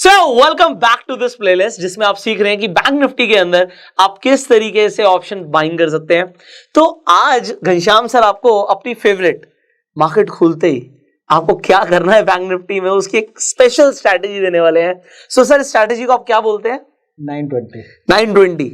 So welcome back to this playlist जिसमें आप सीख रहे हैं कि बैंक निफ्टी के अंदर आप किस तरीके से ऑप्शन बाइंग कर सकते हैं। तो आज घनश्याम सर आपको अपनी फेवरेट मार्केट खुलते ही आपको क्या करना है बैंक निफ्टी में उसकी एक स्पेशल स्ट्रैटेजी देने वाले हैं। सो सर स्ट्रैटेजी को आप क्या बोलते हैं? 9:20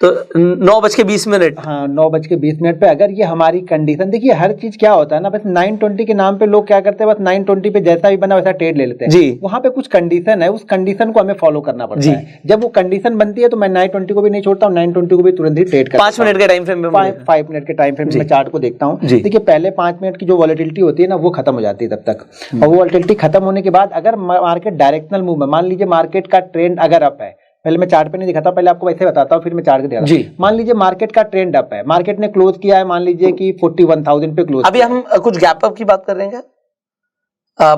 तो 9:20। हाँ 9:20 पे अगर ये हमारी कंडीशन देखिए, हर चीज क्या होता है ना, बस 9:20 के नाम पे लोग क्या करते हैं, बस 9:20 पे जैसा भी बना वैसा ट्रेड ले लेते हैं जी। वहां पे कुछ कंडीशन है, उस कंडीशन को हमें फॉलो करना पड़ता है। जब वो कंडीशन बनती है तो मैं 9:20 को भी नहीं छोड़ता हूँ, 9:20 को भी तुरंत ही ट्रेड करता हूँ। 5 मिनट के टाइम फ्रेम में 5 मिनट के टाइम फ्रेम में चार्ट को देखता हूँ। देखिए पहले 5 मिनट की जो वॉलेटिलिटी होती है ना वो खत्म हो जाती है तब तक, और वो वॉलेटिलिटी खत्म होने के बाद अगर मार्केट डायरेक्शनल मूव है, मान लीजिए मार्केट का ट्रेंड अगर अप है, पहले मैं चार्ट पे नहीं दिखाता, पहले आपको वैसे बताता हूँ फिर मैं चार्ट के दिखाता हूँ। मान लीजिए मार्केट का ट्रेंड अप है, मार्केट ने क्लोज किया है मान लीजिए कि 41,000 पे क्लोज। अभी हम कुछ गैप अप की बात कर रहे हैं क्या?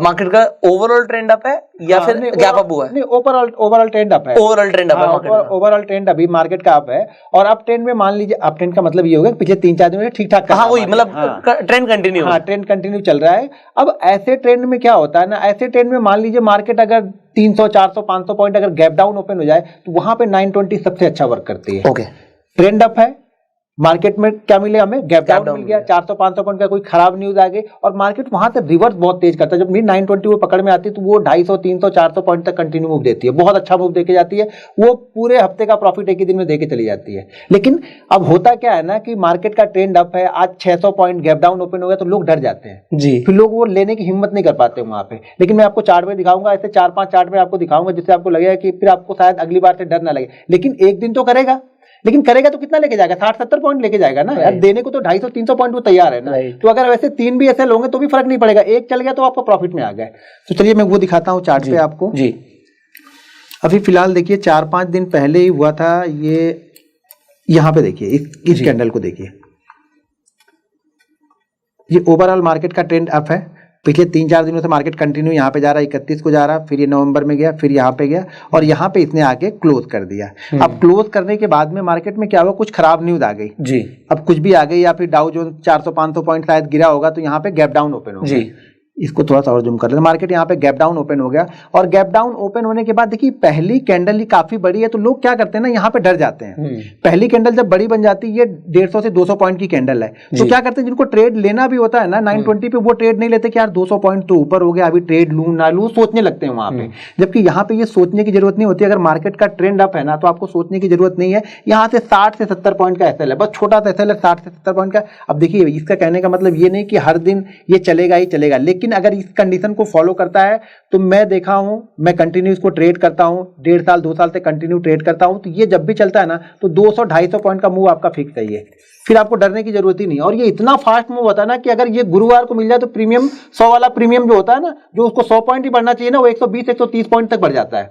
मार्केट का ओवरऑल ट्रेंड अप है या फिर गैप अप हुआ है? नहीं, ओवरऑल ट्रेंड अप है। ओवरऑल ट्रेंड अप है मार्केट का। ओवरऑल ट्रेंड अभी मार्केट का अप है, और अप ट्रेंड में मान लीजिए अप ट्रेंड का मतलब ये होगा कि पिछले 3-4 दिन में ठीक ठाक। हाँ वही मतलब ट्रेंड कंटिन्यू। हाँ ट्रेंड कंटिन्यू चल रहा है। अब ऐसे ट्रेंड में क्या होता है ना, ऐसे ट्रेंड में मान लीजिए मार्केट अगर 300, 400, 500 पॉइंट अगर गैप डाउन ओपन हो जाए तो वहां पे 9:20 सबसे अच्छा वर्क करती है। ओके, ट्रेंड अप है, मार्केट में क्या मिले हमें, गैप डाउन मिल गया, 400-500 पॉइंट का कोई खराब न्यूज आ गई, और मार्केट वहां से रिवर्स बहुत तेज करता है। जब 9:20 वो पकड़ में आती है तो वो 250, 300, 400 पॉइंट तक कंटिन्यू मूव देती है, बहुत अच्छा मूव देके जाती है। वो पूरे हफ्ते का प्रॉफिट एक ही दिन में देके चली जाती है। लेकिन अब होता क्या है ना कि मार्केट का ट्रेंड अप है, आज 600 पॉइंट गैप डाउन ओपन हो गया तो लोग डर जाते हैं जी, फिर लोग वो लेने की हिम्मत नहीं कर पाते वहां पे। लेकिन मैं आपको चार्ट में दिखाऊंगा, ऐसे 4-5 चार्ट में आपको दिखाऊंगा जिससे आपको लगेगा कि फिर आपको शायद अगली बार से डर ना लगे। लेकिन एक दिन तो करेगा, लेकिन करेगा तो कितना लेके जाएगा, 60-70 पॉइंट लेके जाएगा ना यार, देने को तो 250-300 पॉइंट वो तैयार है ना। तो अगर वैसे 3 भी ऐसे लोगे तो भी फर्क नहीं पड़ेगा, एक चल गया तो आपको प्रॉफिट में आ गया। तो चलिए मैं वो दिखाता हूँ चार्ट पे आपको जी। अभी फिलहाल देखिए 4-5 दिन पहले ही हुआ था ये, यहाँ पे देखिए इस कैंडल को देखिए, ये ओवरऑल मार्केट का ट्रेंड अप है। पिछले 3-4 दिनों से मार्केट कंटिन्यू यहाँ पे जा रहा है, 31 को जा रहा, फिर ये नवंबर में गया, फिर यहाँ पे गया, और यहाँ पे इसने आके क्लोज कर दिया। अब क्लोज करने के बाद में मार्केट में क्या हुआ, कुछ खराब न्यूज आ गई जी। अब कुछ भी आ गई, या फिर डाउ जोन्स 400-500 पॉइंट शायद गिरा होगा, तो यहाँ पे गैप डाउन ओपन हो गया। इसको थोड़ा सा और जूम कर लेते हैं। मार्केट यहाँ पे गैप डाउन ओपन हो गया, और गैप डाउन ओपन होने के बाद देखिए पहली कैंडल ही काफी बड़ी है, तो लोग क्या करते हैं ना, यहाँ पे डर जाते हैं। पहली कैंडल जब बड़ी बन जाती है, ये 150 से 200 पॉइंट की कैंडल है, तो क्या करते हैं, जिनको ट्रेड लेना भी होता है ना 9:20 पे, वो ट्रेड नहीं लेते कि यार 200 पॉइंट तो ऊपर हो गया, अभी ट्रेड लूं ना लूं, सोचने लगते हैं वहां पे। जबकि यहाँ पे ये सोचने की जरूरत नहीं होती। अगर मार्केट का ट्रेंड अप है ना तो आपको सोचने की जरूरत नहीं है। यहाँ से 60 से 70 पॉइंट का एसएल है, बस छोटा सा एसएल है 60 से 70 पॉइंट का। अब देखिए इसका कहने का मतलब ये नहीं कि हर दिन ये चलेगा ही चलेगा, लेकिन अगर इस कंडीशन को फॉलो करता है तो मैं देखा हूं, मैं कंटिन्यू इसको ट्रेड करता हूं, 1.5 साल 2 साल से कंटिन्यू ट्रेड करता हूं, तो ये जब भी चलता है ना तो 200-250 पॉइंट का मूव आपका फिक्स है ये, फिर आपको डरने की जरूरत ही नहीं। और ये इतना फास्ट मूव होता है ना कि अगर ये गुरुवार को मिल जाए तो प्रीमियम 100 वाला प्रीमियम जो होता है ना, जो उसको 100 पॉइंट ही बढ़ना चाहिए ना, वो 120-130 पॉइंट तक बढ़ जाता है।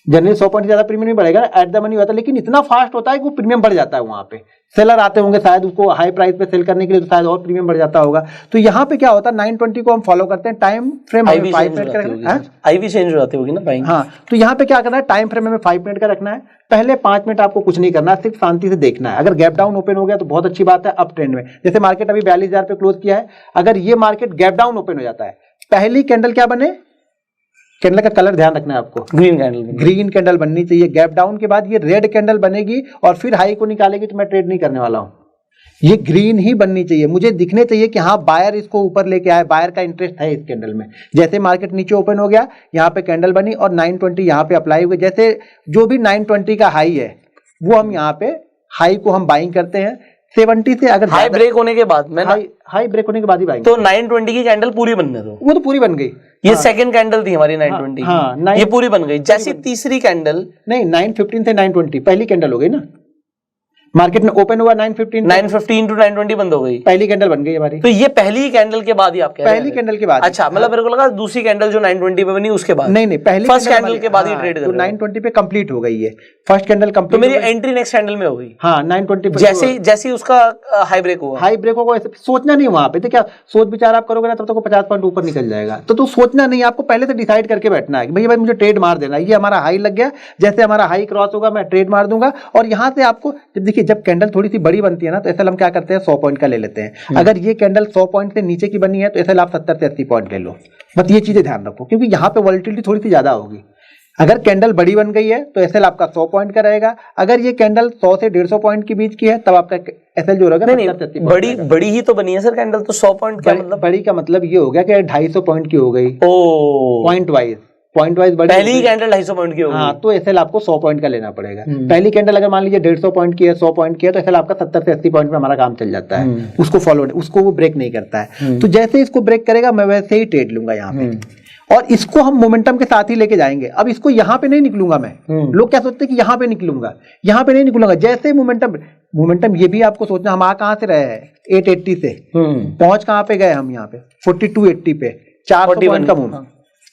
जनरली 100 पॉइंट ज्यादा प्रीमियम नहीं बढ़ेगा, एट द मनी होता है, लेकिन इतना फास्ट होता है कि वो प्रीमियम बढ़ जाता है। वहां पे सेलर आते होंगे शायद उसको हाई प्राइस पे सेल करने के लिए, तो शायद और प्रीमियम बढ़ जाता होगा। तो यहाँ पे क्या होता है, 9:20 को हम फॉलो करते हैं, टाइम फ्रेम 5 मिनट का रखना है, आईवी चेंज हो जाती होगी ना बाइंग। हाँ तो यहाँ पे क्या करना है, टाइम फ्रेम में 5 मिनट का रखना है। पहले 5 मिनट आपको कुछ नहीं करना है, सिर्फ शांति से देखना है। अगर गैप डाउन ओपन हो गया तो बहुत अच्छी बात है। अप ट्रेंड में जैसे मार्केट अभी 42,000 पे क्लोज किया है, अगर ये मार्केट गैप डाउन ओपन हो जाता है, पहली कैंडल क्या बने, कैंडल का कलर ध्यान रखना है आपको, ग्रीन कैंडल बननी चाहिए। गैप डाउन के बाद ये रेड कैंडल बनेगी और फिर हाई को निकालेगी, तो मैं ट्रेड नहीं करने वाला हूं। ये ग्रीन ही बननी चाहिए, मुझे दिखने चाहिए कि हाँ बायर इसको ऊपर लेके आए, बायर का इंटरेस्ट है इस कैंडल में। जैसे मार्केट नीचे ओपन हो गया, यहाँ पे कैंडल बनी और 9:20 यहाँ पे अप्लाई हुए, जैसे जो भी 9:20 का हाई है वो हम यहाँ पे हाई को हम बाइंग करते हैं 70 से। अगर हाई ब्रेक होने के बाद में हाई ब्रेक होने के बाद ही बाइंग, तो 9:20 की कैंडल पूरी बनने दो, वो तो पूरी बन गई। ये सेकंड कैंडल थी हमारी 9:20 की, ये पूरी बन गई। जैसी तीसरी कैंडल, नहीं 9:15 से 9:20 पहली कैंडल हो गई ना, मार्केट में ओपन हुआ 9:15 टू 9:20 बंद हो गई, पहली कैंडल बन गई हमारी। तो ये पहली कैंडल के बाद ही आप कह रहे हैं? पहली कैंडल के बाद। अच्छा, मतलब मेरे को लगा दूसरी कैंडल जो 9:20 पे बनी उसके बाद। नहीं पहली फर्स्ट कैंडल के बाद ही ट्रेड कर रहे हो। 9:20 पे कंप्लीट हो गई है फर्स्ट कैंडल कंप्लीट, तो मेरी एंट्री नेक्स्ट कैंडल में हो गई। हाँ 9:20 जैसे उसका हाई ब्रेक हुआ, हाई ब्रेक होगा, सोचना नहीं वहां पे, तो क्या सोच विचार आप करोगे ना तब तक 50 पॉइंट ऊपर निकल जाएगा। तो सोचना नहीं, आपको पहले से डिसाइड करके बैठना है कि भाई मुझे ट्रेड मार देना, ये हमारा हाई लग गया, जैसे हमारा हाई क्रॉस होगा मैं ट्रेड मार दूंगा। और यहाँ से आपको जब देखिए, जब कैंडल थोड़ी सी बड़ी बनती है ना तो ऐसा हम क्या करते हैं 100 पॉइंट का ले लेते हैं। अगर ये कैंडल 100 पॉइंट से नीचे की बनी है तो ऐसा आप 70 से 80 पॉइंट ले लो। बस ये चीजें ध्यान रखो, क्योंकि यहाँ पे वॉलेटिलिटी थोड़ी सी ज्यादा होगी। अगर कैंडल बड़ी बन गई है तो एसएल आपका 100 पॉइंट का रहेगा। अगर ये कैंडल 100 से 150 पॉइंट के बीच की है तब आपका एसएल जो रहेगा नहीं, बड़ी ही तो बनी है सर कैंडल, तो 100 पॉइंट क्या मतलब? बड़ी का मतलब ये हो गया कि 250 पॉइंट की हो गई पॉइंट वाइज बड़ी, पहली ही कैंडल 250 पॉइंट की हो गई। हाँ, तो एसएल आपको 100 पॉइंट का लेना पड़ेगा। पहली कैंडल अगर मान लीजिए 150 पॉइंट की है, 100 पॉइंट की है, तो एसएल आपका 70 से 80 पॉइंट में हमारा काम चल जाता है। उसको वो ब्रेक नहीं करता है। तो जैसे इसको ब्रेक करेगा मैं वैसे ही ट्रेड लूंगा यहाँ पे, और इसको हम मोमेंटम के साथ ही लेके जाएंगे। अब इसको यहाँ पे नहीं निकलूंगा मैं। लोग क्या सोचते हैं कि यहाँ पे निकलूंगा, यहाँ पे नहीं निकलूंगा। जैसे मोमेंटम ये भी आपको सोचना, हम आ कहाँ से रहे हैं 880 से, पहुंच कहाँ पे गए हम यहाँ पे 4280 पे, 400 पॉइंट का मूव।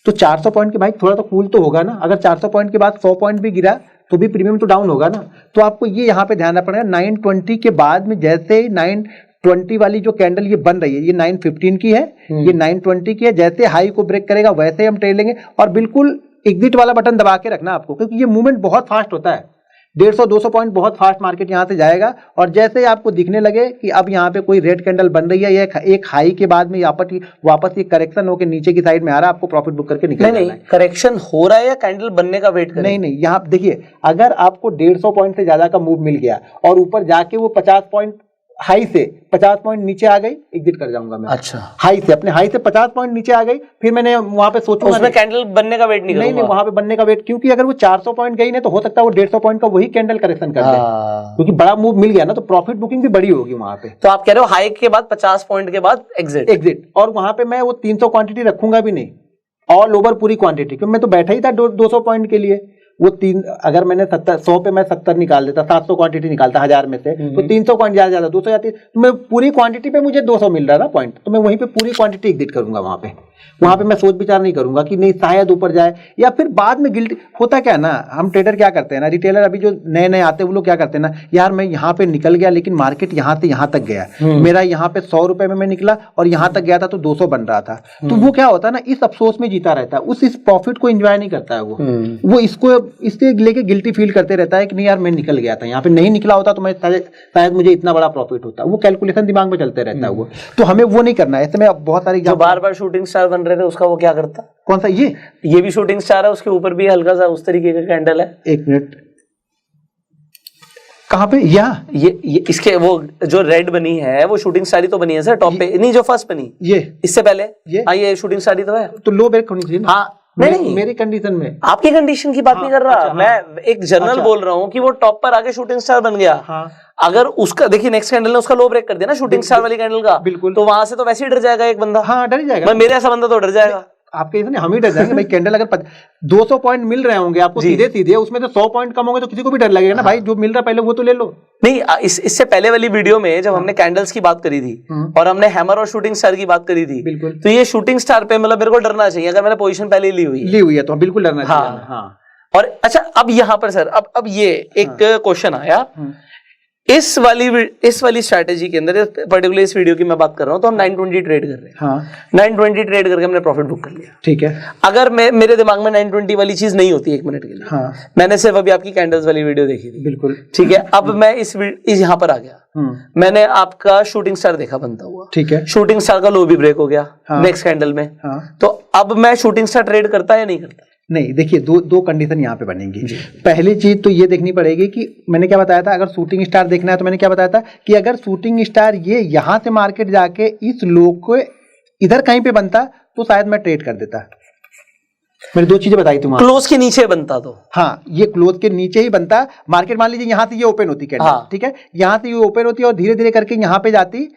तो 400 पॉइंट के भाई थोड़ा तो कूल तो होगा ना। अगर 400 पॉइंट के बाद 100 पॉइंट भी गिरा तो भी प्रीमियम तो डाउन होगा ना। तो आपको ये यहाँ पे ध्यान रखना पड़ेगा। 920 के बाद में जैसे ही 920 वाली जो कैंडल ये बन रही है, ये 915 की है, ये 920 की है, जैसे हाई को ब्रेक करेगा वैसे ही हम ट्रेड लेंगे। और बिल्कुल एग्जिट वाला बटन दबा के रखना आपको, क्योंकि ये मूवमेंट बहुत फास्ट होता है। 150-200 पॉइंट बहुत फास्ट मार्केट यहाँ से जाएगा। और जैसे ही आपको दिखने लगे कि अब यहाँ पे कोई रेड कैंडल बन रही है, या एक हाई के बाद में वापस ये करेक्शन होकर नीचे की साइड में आ रहा है, आपको प्रॉफिट बुक करके निकल नहीं, करेक्शन हो रहा है या कैंडल बनने का वेट कर? नहीं, यहाँ देखिए, अगर आपको 150 पॉइंट से ज्यादा का मूव मिल गया और ऊपर जाके वो 50 पॉइंट हाई से 50 पॉइंट नीचे आ गई, एग्जिट कर जाऊंगा मैं। अच्छा, अपने हाई से 50 पॉइंट नीचे आ गई, फिर मैंने वहां पे सोचूंगा उसमें कैंडल बनने का वेट नहीं, वहां पे बनने का वेट, क्योंकि अगर वो 400 पॉइंट गई ना तो हो सकता है वो 150 पॉइंट का वही कैंडल करेक्शन कर दे, क्योंकि बड़ा मूव मिल गया ना, तो प्रॉफिट बुकिंग भी बड़ी होगी वहां पे। तो आप कह रहे हो हाई के बाद 50 पॉइंट के बाद एग्जिट, और वहां पे मैं वो 300 क्वांटिटी रखूंगा भी नहीं, ऑल ओवर पूरी क्वांटिटी, क्योंकि मैं तो बैठा ही था 200 पॉइंट के लिए। वो अगर मैंने 100 पे मैं 70 निकाल देता, 700 क्वांटिटी निकालता 1000 में से, तो 300 पॉइंट ज्यादा 200 जाती, तो मैं पूरी क्वांटिटी पे मुझे 200 मिल रहा था पॉइंट, तो मैं वहीं पे पूरी क्वांटिटी एग्जिट करूंगा। वहां पे मैं सोच विचार नहीं करूंगा कि नहीं शायद ऊपर जाए, या फिर बाद में गिल्टी होता क्या ना, हम ट्रेडर क्या करते हैं ना, रिटेलर अभी जो नए आते हैं वो लोग क्या करते हैं ना, यार मैं यहाँ पे निकल गया लेकिन मार्केट यहाँ से यहाँ तक गया, मेरा यहाँ पे 100 रुपए में मैं निकला और यहाँ तक गया था तो 200 बन रहा था। तो वो क्या होता है ना, इस अफसोस में जीता रहता है, इस प्रॉफिट को एंजॉय नहीं करता है वो इससे लेके गिल्टी फील करते रहता है कि नहीं यार मैं निकल गया था, यहाँ पे नहीं निकला होता तो मैं शायद मुझे इतना बड़ा प्रॉफिट होता। वो कैलकुलेशन दिमाग में चलते रहता है वो, तो हमें वो नहीं करना है। ऐसे में बहुत सारी जो बार बार शूटिंग स्टार बन रहे थे उसका वो क्या करता? कौन सा? ये भी शूटिंग स्टार है, उसके ऊपर भी हल्का सा उस तरीके का कैंडल है। एक मिनट, कहाँ पे? ये इसके वो जो रेड बनी है वो शूटिंग स्टार ही तो बनी है सर, टॉप पे नहीं, जो फर्स्ट बनी ये इससे पहले ये शूटिंग स्टार ही तो है। तो लो ब्रेक होनी चाहिए ना। हाँ, नहीं मेरी कंडीशन में, आपकी कंडीशन की बात नहीं कर रहा, मैं एक जनरल बोल रहा हूँ कि वो टॉप पर आके शूटिंग स्टार बन गया। अगर उसका देखिए नेक्स्ट कैंडल ने उसका लो ब्रेक कर दिया ना शूटिंग स्टार वाली कैंडल का, बिल्कुल, तो वहां से तो वैसे ही डर जाएगा एक बंदा। हाँ, डर जाएगा, मेरे ऐसा बंदा तो डर जाएगा। आपके इसमें हम ही डर जाएंगे भाई। कैंडल अगर 200 पॉइंट मिल रहे होंगे आपको सीधे, उसमें तो 100 पॉइंट कम होंगे तो किसी को भी डर लगेगा ना भाई, जो मिल रहा है पहले वो तो ले लो। नहीं, इससे पहले वाली वीडियो में जब हमने कैंडल्स की बात करी थी और हमने हैमर और शूटिंग स्टार की बात करी थी, बिल्कुल, तो ये शूटिंग स्टार पे मतलब मेरे को डरना चाहिए अगर मैंने पोजीशन पहले ली हुई है तो बिल्कुल डरना चाहिए। हाँ। और अच्छा, अब यहाँ पर सर अब ये एक क्वेश्चन आया, इस वाली स्ट्रैटेजी के अंदर, पर्टिकुलर इस वीडियो की मैं बात कर रहा हूं, तो हम 920 ट्रेड कर रहे हैं। हाँ। 920 ट्रेड करके हमने प्रॉफिट बुक कर लिया, ठीक है। अगर मेरे दिमाग में 920 वाली चीज नहीं होती 1 मिनट के लिए, हाँ। मैंने सिर्फ अभी आपकी कैंडल्स वाली वीडियो देखी थी, बिल्कुल ठीक है। अब मैं इस यहाँ पर आ गया, मैंने आपका शूटिंग स्टार देखा बनता हुआ, ठीक है। शूटिंग स्टार का लो भी ब्रेक हो गया नेक्स्ट कैंडल में, तो अब मैं शूटिंग स्टार ट्रेड करता या नहीं करता? नहीं, देखिए दो कंडीशन यहाँ पे बनेंगी। पहली चीज तो ये देखनी पड़ेगी कि मैंने क्या बताया था, अगर शूटिंग स्टार देखना है तो मैंने क्या बताया था कि अगर शूटिंग स्टार ये यहाँ से मार्केट जाके इस लो को इधर कहीं पे बनता तो शायद मैं ट्रेड कर देता। मैंने 2 चीजें बताई थी, क्लोज के नीचे बनता तो, हाँ, ये क्लोज के नीचे ही बनता। मार्केट मान लीजिए यहाँ से ये ओपन होती कैंडल, ठीक है, यहाँ से ये ओपन होती है और धीरे धीरे करके यहाँ पे जाती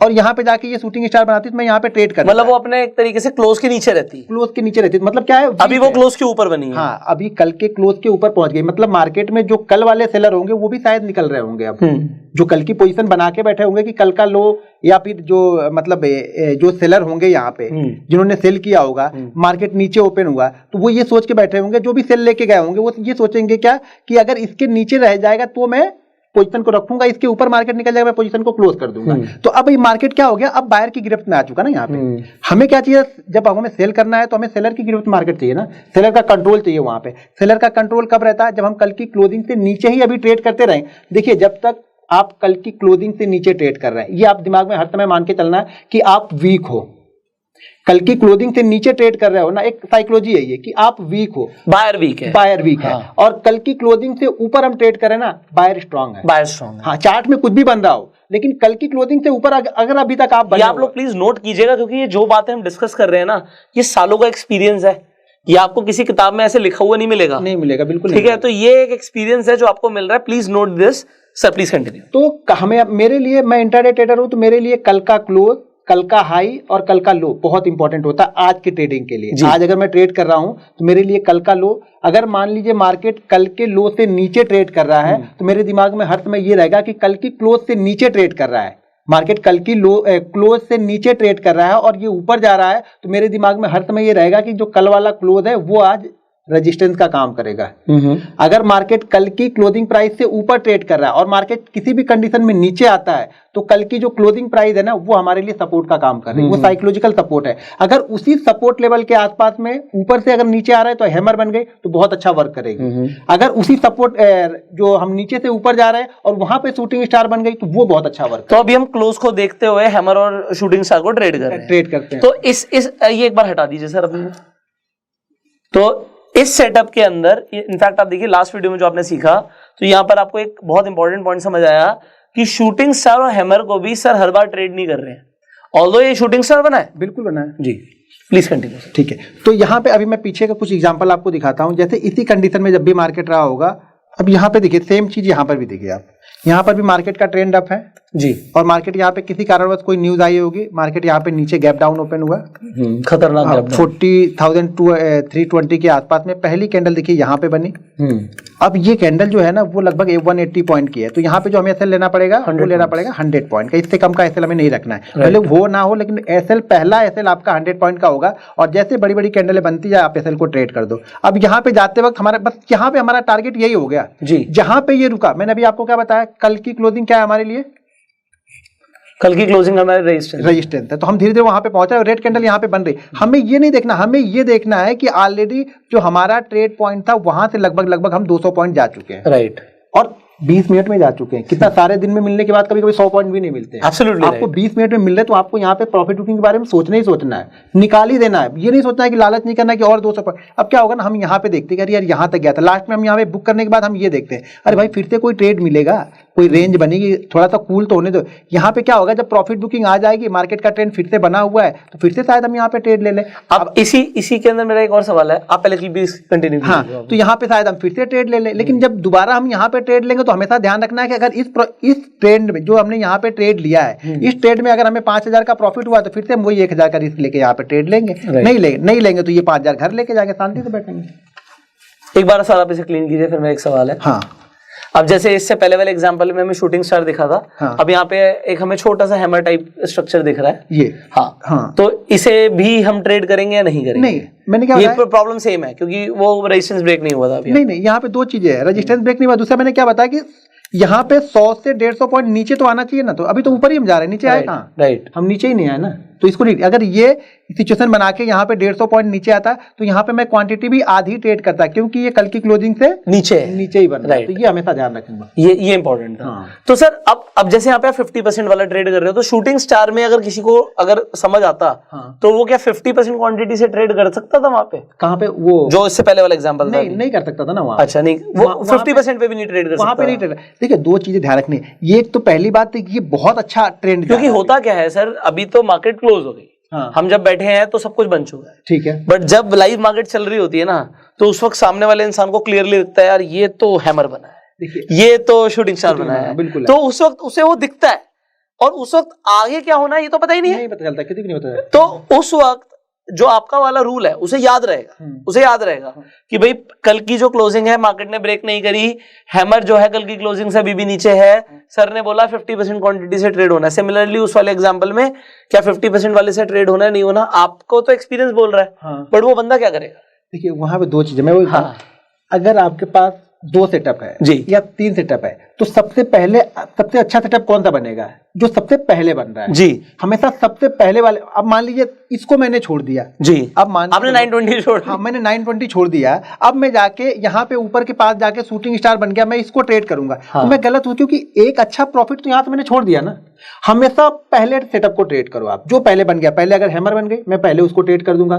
और यहाँ पे जाके ये शूटिंग स्टार बनाती, तो मैं यहाँ पे ट्रेड कर, मतलब वो अपने एक तरीके से क्लोज के नीचे रहती, मतलब क्या है, अभी वो क्लोज के ऊपर बनी है। हाँ, अभी कल के क्लोज के ऊपर पहुंच गई, मतलब मार्केट में जो कल वाले सेलर होंगे वो भी शायद निकल रहे होंगे अब, जो कल की पोजीशन बना के बैठे होंगे कि कल का लो, या फिर जो मतलब जो सेलर होंगे यहाँ पे जिन्होंने सेल किया होगा, मार्केट नीचे ओपन हुआ तो वो ये सोच के बैठे होंगे, जो भी सेल लेके गए होंगे वो ये सोचेंगे क्या कि अगर इसके नीचे रह जाएगा तो मैं पोजीशन को रखूंगा, इसके ऊपर मार्केट निकल जाएगा मैं पोजीशन को क्लोज कर दूंगा। तो अब ये मार्केट क्या हो गया, अब बायर की गिरफ्त में आ चुका ना यहाँ पे। हमें क्या चाहिए, जब हमें सेल करना है तो हमें सेलर की गिरफ्त मार्केट चाहिए ना, सेलर का कंट्रोल चाहिए वहां पे। सेलर का कंट्रोल कब रहता है, जब हम कल की क्लोजिंग से नीचे ही अभी ट्रेड करते रहें। देखिए, जब तक आप कल की क्लोजिंग से नीचे ट्रेड कर रहे हैं, ये आप दिमाग में हर समय मान के चलना है कि आप वीक हो। कल की क्लोजिंग से नीचे ट्रेड कर रहे हो ना, एक साइकोलॉजी है ये कि आप वीक हो, बायर वीक है, बायर वीक है, और कल की क्लोजिंग से ऊपर हम ट्रेड करें ना, बायर स्ट्रांग है, बायर स्ट्रांग है। हाँ, चार्ट में कुछ भी बन रहा हो, लेकिन कल की क्लोजिंग से ऊपर अगर अभी तक आप ये आप लोग प्लीज नोट कीजिएगा, क्योंकि ये जो बातें हम डिस्कस कर रहे हैं ना, ये सालों का एक्सपीरियंस है, ये आपको किसी किताब में ऐसे लिखा हुआ नहीं मिलेगा, नहीं मिलेगा, बिल्कुल ठीक है। तो ये एक एक्सपीरियंस है जो आपको मिल रहा है, please note this sir, please continue. तो हमें, मेरे लिए, मैं इंट्राडे ट्रेडर हूं, तो मेरे लिए कल का क्लोज, कल का हाई और कल का लो बहुत इंपॉर्टेंट होता है आज की ट्रेडिंग के लिए। आज अगर मैं ट्रेड कर रहा हूं तो मेरे लिए कल का लो, अगर मान लीजिए मार्केट कल के लो से नीचे ट्रेड कर रहा है तो मेरे दिमाग में हर समय ये रहेगा कि कल की क्लोज से नीचे ट्रेड कर रहा है, मार्केट कल की लो क्लोज से नीचे ट्रेड कर रहा है और ये ऊपर जा रहा है, तो मेरे दिमाग में हर समय ये रहेगा कि जो कल वाला क्लोज है वो आज रेजिस्टेंस का काम करेगा। अगर मार्केट कल की क्लोजिंग प्राइस से ऊपर ट्रेड कर रहा है और मार्केट किसी भी कंडीशन में नीचे आता है तो कल की जो क्लोजिंग प्राइस है ना वो हमारे लिए सपोर्ट का काम कर रही है, वो साइकोलॉजिकल सपोर्ट है। अगर उसी सपोर्ट लेवल के आसपास में ऊपर से अगर नीचे आ रहा है तो हैमर बन गई तो बहुत अच्छा वर्क करेगी। अगर उसी सपोर्ट जो हम नीचे से ऊपर जा रहे हैं और वहां पे शूटिंग स्टार बन गई तो वो बहुत अच्छा वर्क। तो अभी हम क्लोज को देखते हुए हैमर और शूटिंग स्टार को ट्रेड करते हैं। तो इस ये एक बार हटा दीजिए सर अपने। तो इस सेटअप के अंदर इनफैक्ट आप देखिए लास्ट वीडियो में जो आपने सीखा, तो यहाँ पर आपको एक बहुत इंपॉर्टेंट पॉइंट समझ आया कि शूटिंग स्टार और हैमर को भी सर हर बार ट्रेड नहीं कर रहे हैं, ऑल्दो ये शूटिंग स्टार बना है। बिल्कुल बना है जी, प्लीज कंटिन्यू। ठीक है, तो यहाँ पे अभी मैं पीछे का कुछ एग्जांपल आपको दिखाता हूँ। जैसे इसी कंडीशन में जब भी मार्केट रहा होगा, अब यहाँ पे देखिए सेम चीज यहाँ पर भी देखिए आप, यहाँ पर भी मार्केट का ट्रेंड अप है जी, और मार्केट यहाँ पे किसी कारणवश कोई न्यूज आई होगी, मार्केट यहाँ पे नीचे गैप डाउन ओपन हुआ, खतरनाक गैप डाउन 40,320 के आसपास में पहली कैंडल देखिए यहाँ पे बनी। अब ये कैंडल जो है ना वो लगभग 180 पॉइंट की है, तो यहाँ पे जो हमें एसएल लेना पड़ेगा वो लेना पड़ेगा 100 पॉइंट का, इससे कम का एसएल हमें नहीं रखना है, पहले वो ना हो, लेकिन एसएल पहला एसएल आपका 100 पॉइंट का होगा और जैसे बड़ी बड़ी कैंडलें बनती जाए आप एसएल को ट्रेड कर दो। अब यहाँ पे जाते वक्त हमारा बस यहाँ पे हमारा टारगेट यही हो गया जी, जहां पे ये रुका। मैंने अभी आपको क्या बताया, कल की क्लोजिंग क्या है हमारे लिए, कल की क्लोजिंग हमारे रेजिस्टेंस है, तो हम धीरे धीरे वहां पे पहुंच रहे हैं, रेड कैंडल यहाँ पे बन रही। हमें ये नहीं देखना, हमें ये देखना है कि ऑलरेडी जो हमारा ट्रेड पॉइंट था वहां से लगभग हम 200 पॉइंट जा चुके हैं, राइट, और 20 मिनट में जा चुके हैं। कितना सारे दिन में मिलने के बाद कभी कभी 100 पॉइंट भी नहीं मिलते हैं। Absolutely आपको 20 मिनट में मिल रहे तो आपको यहाँ पे प्रॉफिट बुकिंग के बारे में सोचना ही सोचना है, निकाल ही देना है, ये नहीं सोचना है कि लालच नहीं करना कि और 200 पॉइंट। अब क्या होगा ना, हम यहाँ पे देखते हैं यार यहाँ तक गया था, लास्ट में हम यहाँ पे बुक करने के बाद हम ये देखते हैं अरे भाई फिर से कोई ट्रेड मिलेगा, कोई रेंज बनेगी, थोड़ा सा कूल तो होने दो। यहाँ पे क्या होगा, जब प्रॉफिट बुकिंग आ जाएगी, मार्केट का ट्रेंड फिर से बना हुआ है तो फिर से शायद हम यहाँ पे ट्रेड ले लें। अब इसी के अंदर मेरा एक और सवाल है, आप पहले कंटिन्यू। हाँ, तो यहाँ पे शायद हम फिर से ट्रेड ले लें, लेकिन जब दोबारा हम यहाँ पे ट्रेड लेंगे तो हमेशा ध्यान रखना है कि अगर इस ट्रेंड में जो हमने यहाँ पे ट्रेड लिया है, इस ट्रेड में अगर हमें 5,000 का प्रॉफिट हुआ तो फिर से हम वही 1,000 का रिस्क लेके यहाँ पे ट्रेड लेंगे, नहीं लेंगे तो ये 5,000 घर लेके जाके शांति से बैठेंगे। एक बार सर आप इसे क्लीन कीजिए, फिर मेरा एक सवाल है। हाँ, अब जैसे इससे पहले वाले एग्जांपल में हमें शूटिंग स्टार दिखा था, हाँ, अब यहाँ पे एक हमें छोटा सा हैमर टाइप स्ट्रक्चर दिख रहा है ये, हाँ, तो इसे भी हम ट्रेड करेंगे या नहीं करेंगे? नहीं, मैंने क्या ये प्रॉब्लम सेम है क्योंकि वो रेजिस्टेंस ब्रेक नहीं हुआ था अभी। नहीं, यहाँ पे दो चीजें हैं, रेजिस्टेंस ब्रेक नहीं हुआ, दूसरा मैंने क्या बताया कि यहाँ पे 100 से 150 पॉइंट नीचे तो आना चाहिए ना, तो अभी तो ऊपर ही हम जा रहे हैं, नीचे आए कहाँ, राइट, हम नीचे ही नहीं आए ना, तो इसको नहीं, अगर ये सिचुएशन बना के यहाँ पे 150 पॉइंट नीचे आता तो यहाँ पे मैं क्वांटिटी भी आधी ट्रेड करता क्योंकि ये कल की क्लोजिंग से नीचे ही बन रहा है, तो ये हमेशा ध्यान रखूंगा, ये इंपॉर्टेंट था। हाँ। तो सर अब जैसे यहाँ पे आप 50% वाला ट्रेड कर रहे हो, तो शूटिंग स्टार में अगर किसी को अगर समझ आता हाँ, तो वो क्या 50% क्वांटिटी से ट्रेड कर सकता था वहां पे? कहाँ पे, वो जो इससे पहले वाला एग्जांपल नहीं कर सकता था ना वहाँ। अच्छा, नहीं, वो 50% पे भी नहीं ट्रेड कर सकता, वहाँ पे नहीं ट्रेड। देखिए दो चीजें ध्यान रखनी, ये एक तो पहली बात ये बहुत अच्छा ट्रेंड, क्योंकि होता क्या है सर, अभी तो मार्केट क्लोज हो गई, हाँ, हम जब बैठे हैं तो सब कुछ बन चुका है, ठीक है, बट जब लाइव मार्केट चल रही होती है ना तो उस वक्त सामने वाले इंसान को क्लियरली दिखता है यार ये तो हैमर बना है, ये तो शूटिंग स्टार बना है, बिल्कुल, तो उस वक्त उसे वो दिखता है और उस वक्त आगे क्या होना है ये तो पता ही नहीं है, पता चलता, किसी को नहीं पता। तो उस वक्त जो आपका वाला रूल है उसे याद रहेगा, कि भाई कल की जो क्लोजिंग है मार्केट ने ब्रेक नहीं करी, हैमर जो है कल की क्लोजिंग से अभी भी नीचे है, सर ने बोला 50% क्वांटिटी से ट्रेड होना है। सिमिलरली उस वाले एग्जांपल में क्या 50% वाले से ट्रेड होना है, नहीं होना, आपको तो एक्सपीरियंस बोल रहा है, बट वो बंदा क्या करेगा? देखिए वहां पे दो चीजें मैं बोलता हूं, अगर आपके पास 2 सेटअप है जी या 3 सेटअप है तो सबसे अच्छा सेटअप कौन सा बनेगा? जो सबसे पहले बन रहा है जी, हमेशा सबसे पहले वाले। अब मान लीजिए इसको मैंने छोड़ दिया जी, अब मान आपने 920 छोड़ हाँ मैंने 920 छोड़ दिया। अब मैं जाके यहाँ पे ऊपर के पास जाके शूटिंग स्टार बन गया, मैं इसको ट्रेड करूंगा हाँ। तो मैं गलत हूँ, क्योंकि एक अच्छा प्रॉफिट तो यहाँ से मैंने छोड़ दिया ना। हमेशा पहले सेटअप को ट्रेड करो आप, जो पहले बन गया। पहले अगर हैमर बन गई मैं पहले उसको ट्रेड कर दूंगा,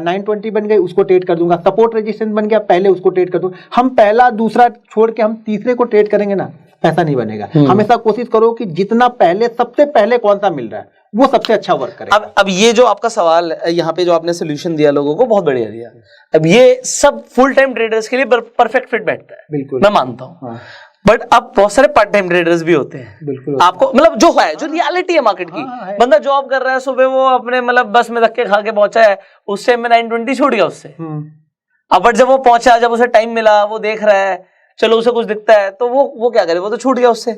920 बन गई उसको ट्रेड कर दूंगा, सपोर्ट रेजिस्टेंस बन गया पहले उसको ट्रेड कर दूंगा। हम पहला दूसरा छोड़ के हम तीसरे को ट्रेड करेंगे ना, पैसा नहीं बनेगा। हमेशा कोशिश करो कि जितना पहले सबसे पहले कौन सा मिल रहा है वो सबसे अच्छा वर्क करे। अब ये जो आपका सवाल यहाँ पे जो आपने सोल्यूशन दिया लोगों को, बहुत बढ़िया दिया। अब ये सब फुल टाइम ट्रेडर्स के लिए परफेक्ट फिट बैठता है, बिल्कुल मैं मानता हूँ। हाँ, बट अब बहुत सारे पार्ट टाइम ट्रेडर्स भी होते हैं, बिल्कुल आपको मतलब जो है, जो रियलिटी है मार्केट की। हाँ, है। बंदा जॉब कर रहा है, सुबह वो अपने मतलब बस में धक्के खा के पहुंचा है, उससे मैं 920 छूट गया उससे। अब बट जब वो पहुंचा, जब उसे टाइम मिला, वो देख रहा है, चलो उसे कुछ दिखता है तो वो क्या करे, वो तो छूट गया उससे,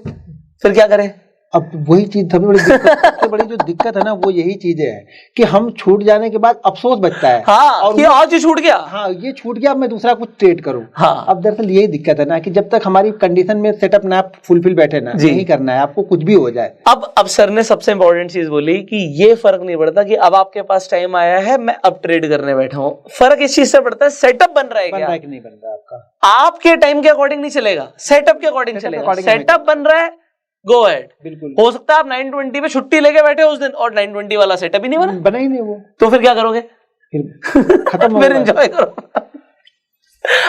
फिर क्या करे। अब वही चीज सबसे बड़ी जो दिक्कत है ना वो यही चीज है कि हम छूट जाने के बाद अफसोस बचता है। हाँ, और ये आज ही छूट गया। हाँ ये छूट गया, अब मैं दूसरा कुछ ट्रेड करूं। हाँ, अब दरअसल यही दिक्कत है ना कि जब तक हमारी कंडीशन में सेटअप ना फुलफिल बैठे ना, नहीं करना है आपको कुछ भी हो जाए। अब सर ने सबसे इंपॉर्टेंट चीज बोली कि ये फर्क नहीं पड़ता कि अब आपके पास टाइम आया है, मैं अब ट्रेड करने बैठा हूं। फर्क इस चीज से पड़ता है सेटअप बन रहा है क्या, कि नहीं बन रहा आपका। आपके टाइम के अकॉर्डिंग नहीं चलेगा, सेटअप के अकॉर्डिंग चलेगा। सेटअप बन रहा है, गो अहेड। बिल्कुल हो सकता है आप 920 पे छुट्टी लेके बैठे हो उस दिन और 920 वाला सेटअप ही नहीं बना ही नहीं वो, तो फिर क्या करोगे, फिर खत्म फिर एंजॉय करो।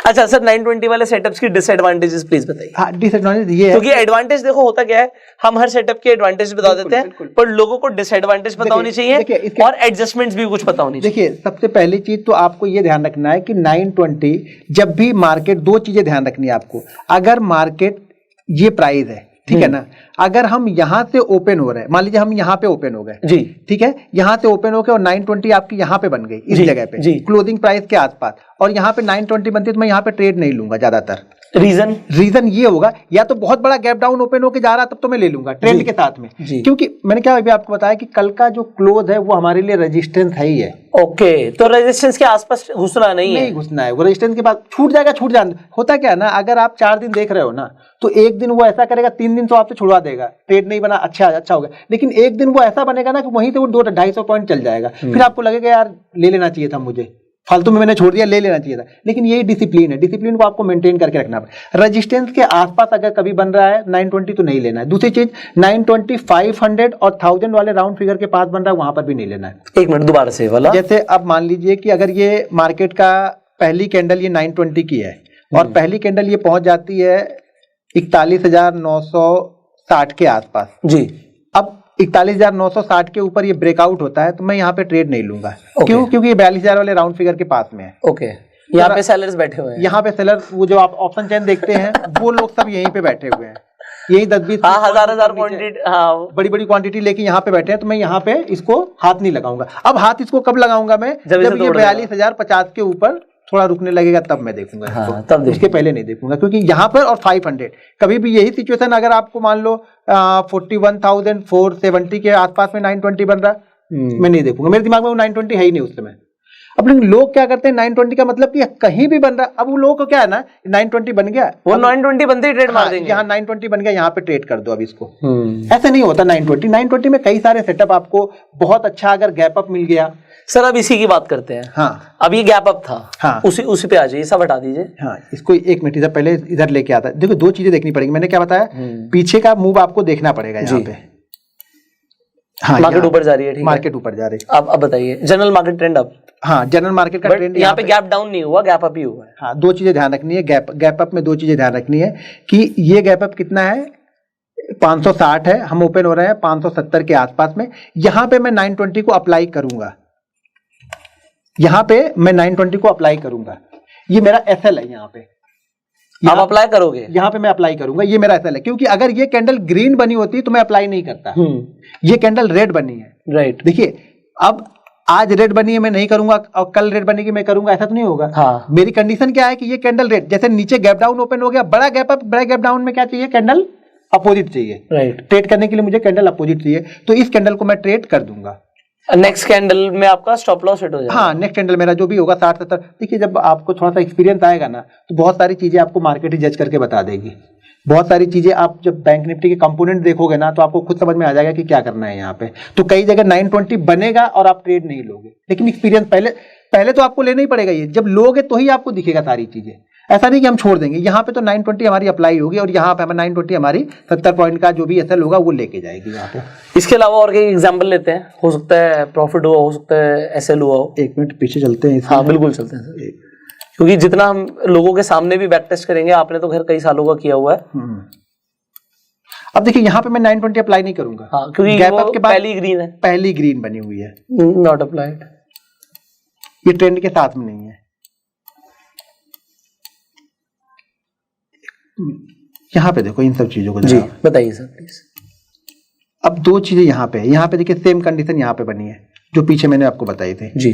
अच्छा सर, 920 वाले सेटअप्स की डिसएडवांटेजेस प्लीज बताइए। हाँ, डिसएडवांटेज ये है क्योंकि एडवांटेज देखो होता क्या है, हम हर सेटअप के एडवांटेज बता देते हैं, पर लोगों को डिसएडवांटेज पता होनी चाहिए और एडजस्टमेंट्स भी कुछ पता होनी चाहिए। देखिए सबसे पहली चीज तो आपको ये ध्यान रखना है कि 920 जब भी मार्केट, दो चीजें ध्यान रखनी है आपको। अगर मार्केट ये प्राइस है, ठीक है ना, अगर हम यहाँ से ओपन हो रहे हैं, मान लीजिए हम यहाँ पे ओपन हो गए जी, ठीक है, यहाँ से ओपन हो गए और 920 आपकी यहाँ पे बन गई इस जी, जगह पे क्लोजिंग प्राइस के आसपास, और यहाँ पे 920 बनती है तो मैं यहाँ पे ट्रेड नहीं लूंगा ज्यादातर। रीजन ये होगा, या तो बहुत बड़ा गैप डाउन ओपन होके जा रहा तब तो मैं ले लूंगा ट्रेंड के साथ में, क्योंकि मैंने क्या अभी आपको बताया कि कल का जो क्लोज है वो हमारे लिए रेजिस्टेंस है ही है। ओके, तो रेजिस्टेंस के आसपास घुसना नहीं घुसना है, वो रेजिस्टेंस के बाद छूट जाएगा, छूट जाना। होता क्या है ना, अगर आप 4 दिन देख रहे हो ना तो एक दिन वो ऐसा करेगा, 3 दिन तो आपसे छुड़वा देगा, ट्रेड नहीं बना, अच्छा हो गया। लेकिन एक दिन वो ऐसा बनेगा ना कि वहीं से वो 200-250 पॉइंट चल जाएगा, फिर आपको लगेगा यार ले लेना चाहिए था, मुझे फालतू में मैंने छोड़ दिया, ले लेना चाहिए था। लेकिन यही डिसिप्लिन है, डिसिप्लिन को आपको मेंटेन करके रखना है। रेजिस्टेंस के आसपास अगर कभी बन रहा है 920 तो नहीं लेना है। दूसरी चीज 920 500 और 1000 वाले राउंड फिगर के पास बन रहा है, वहां पर भी नहीं लेना है। एक मिनट दोबारा से वाला, जैसे अब मान लीजिए कि अगर ये मार्केट का पहली कैंडल ये 920 की है और पहली कैंडल ये पहुंच जाती है 41,960 के आसपास जी। अब 41,960 के ऊपर ये ब्रेकआउट होता है तो मैं यहाँ पे ट्रेड नहीं लूंगा। क्यों? क्योंकि ये 42,000 वाले राउंड फिगर के पास में है। ओके, यहाँ पे सेलर्स बैठे हुए हैं, यहाँ पे सेलर, वो जो आप ऑप्शन चेन देखते हैं वो लोग सब यहीं पे बैठे हुए हैं, यही 10-20 हजार क्वांटिटी, हाँ बड़ी क्वांटिटी लेके यहाँ पे बैठे हैं। तो मैं यहाँ पे इसको हाथ नहीं लगाऊंगा। अब हाथ इसको कब लगाऊंगा मैं, जब ये 42,050 के ऊपर थोड़ा रुकने लगेगा तब मैं देखूंगा। हाँ, तब उसके पहले नहीं देखूंगा, क्योंकि यहाँ पर और 500 कभी भी यही सिचुएशन, अगर आपको मान लो 41,470 के आसपास में 920 बन रहा, मैं नहीं देखूंगा, मेरे दिमाग में वो 920 है ही नहीं उस समय। अब लेकिन लोग क्या करते हैं, 920 का मतलब कि कहीं भी बन रहा, अब वो लोगों को क्या है ना, 920 बन गया, वो 920 बनते ही ट्रेड मार देंगे। यहाँ 920 बन गया, यहाँ पे ट्रेड कर दो अब इसको। ऐसे नहीं होता। 920 में कई सारे सेटअप, आपको बहुत अच्छा अगर गैप अप मिल गया। सर अब इसी की बात करते हैं। हाँ, अब ये गैप अप था, हाँ, उसी पे आ जाइए, सब हटा दीजिए। हाँ, इसको एक मिनट इधर पहले इधर लेके आता है। देखो दो चीजें देखनी पड़ेगी, मैंने क्या बताया, पीछे का मूव आपको देखना पड़ेगा यहाँ पे। हाँ, मार्केट ऊपर जा रही है, ठीक है, मार्केट ऊपर जा रही है। अब बताइए जनरल मार्केट ट्रेंड। अब हाँ, जनरल मार्केट का ट्रेंड यहाँ पे गैप डाउन नहीं हुआ, गैप अप ही हुआ है। हाँ, दो चीजें ध्यान रखनी है, गैप अप में दो चीजें ध्यान रखनी है कि ये गैप अप कितना है, 560 है, हम ओपन हो रहे हैं 570 के आसपास में। यहाँ पे मैं 920 को अप्लाई करूंगा, यहाँ पे मैं 920 को अप्लाई करूंगा, ये मेरा एसएल है। यहाँ पे आप अप्लाई करोगे, यहाँ पे मैं अप्लाई करूंगा, ये मेरा एसएल है। क्योंकि अगर ये कैंडल ग्रीन बनी होती तो मैं अप्लाई नहीं करता, ये कैंडल रेड बनी है, राइट। देखिए अब आज रेड बनी है, मैं नहीं करूंगा, और कल रेड बनेगी मैं करूंगा, ऐसा तो नहीं होगा। हाँ। मेरी कंडीशन क्या है कि ये कैंडल रेड, जैसे नीचे गैप डाउन ओपन हो गया, बड़ा गैप अप, बड़ा गैप डाउन में क्या चाहिए, कैंडल अपोजिट चाहिए, राइट। ट्रेड करने के लिए मुझे कैंडल अपोजिट चाहिए, तो इस कैंडल को मैं ट्रेड कर दूंगा। नेक्स्ट कैंडल में आपका स्टॉप लॉस हिट हो जाएगा। हाँ, नेक्स्ट कैंडल मेरा जो भी होगा 60-70। देखिए जब आपको थोड़ा सा एक्सपीरियंस आएगा ना तो बहुत सारी चीजें आपको मार्केट ही जज करके बता देगी। बहुत सारी चीजें आप जब बैंक निफ्टी के कंपोनेंट देखोगे ना तो आपको खुद समझ में आ जाएगा कि क्या करना है यहाँ पे। तो कई जगह 920 बनेगा और आप ट्रेड नहीं लोगे, लेकिन एक्सपीरियंस पहले तो आपको लेना ही पड़ेगा। ये जब लोगे तो ही आपको दिखेगा सारी चीजें, ऐसा नहीं कि हम छोड़ देंगे। यहाँ पे तो 920 हमारी अप्लाई होगी और यहाँ पे हमें 920 हमारी 70 पॉइंट का जो भी एसएल होगा वो लेके जाएगी यहाँ पे। इसके अलावा और कई एग्जांपल लेते हैं, हो सकता है प्रॉफिट हुआ, हो सकता है एसएल हुआ हो। 1 मिनट पीछे चलते हैं। हाँ बिल्कुल चलते हैं सर, क्योंकि जितना हम लोगों के सामने भी बैक टेस्ट करेंगे, आपने तो खैर कई सालों का किया हुआ है। अब देखिए यहाँ पे मैं 920 अप्लाई नहीं करूंगा। हाँ, क्योंकि गैप अप के बाद पहली ग्रीन है, पहली ग्रीन बनी हुई है, नॉट अप्लाइड। ये ट्रेंड के साथ में नहीं है। यहाँ पे देखो इन सब चीजों को जी बताइए सर प्लीज। अब दो चीजें यहाँ पे देखिए सेम कंडीशन यहाँ पे बनी है जो पीछे मैंने आपको बताई थी। जी